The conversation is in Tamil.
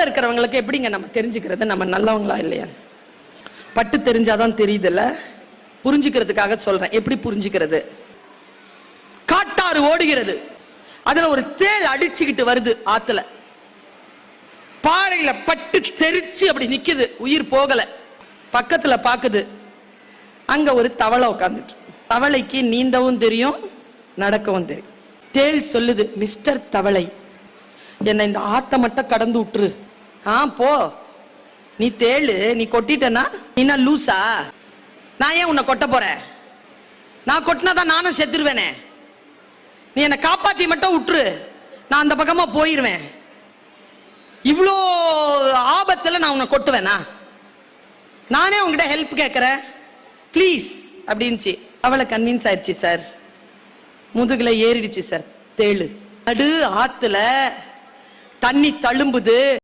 இருக்கிறவங்களுக்கு எப்படிங்க நம்ம தெரிஞ்சுக்கிறது நம்ம நல்லவங்களா இல்லையா? பட்டு தெரிஞ்சாதான் தெரியுதுல்ல. புரிஞ்சுக்கிறதுக்காக சொல்றேன். எப்படி புரிஞ்சுக்கிறது? காட்டாறு ஓடுகிறது, அதுல ஒரு தேள் அடிச்சுக்கிட்டு வருது ஆத்துல. பாறையில பட்டு தெரிச்சு அப்படி நிக்குது, உயிர் போகல. பக்கத்துல பாக்குது, அங்க ஒரு தவளை உட்காந்துட்டு. தவளைக்கு நீந்தவும் தெரியும், நடக்கவும் தெரியும். தேள் சொல்லுது, மிஸ்டர் தவளை, என்ன இந்த ஆத்த மட்டும் கடந்து விட்டுரு. போ, நீ தேளு, நீ கொட்டிட்டனா நீ லூசா? நான் ஏன் உன்னை கொட்ட போறேன்? நான் கொட்டினாதான் நானும் செத்துருவேனே. நீ என்னை காப்பாத்தி மட்டும் விட்டுரு, நான் அந்த பக்கமா போயிருவேன். இவ்வளோ ஆபத்துல நான் உன்னை கொட்டுவேனா? நானே உங்ககிட்ட ஹெல்ப் கேட்கிறேன், ப்ளீஸ் அப்படின்ச்சு. அவளை கன்வின்ஸ் ஆயிடுச்சு சார். முதுகுல ஏறிடுச்சு சார் தேளு. நடு ஆத்துல தண்ணி தழும்புது.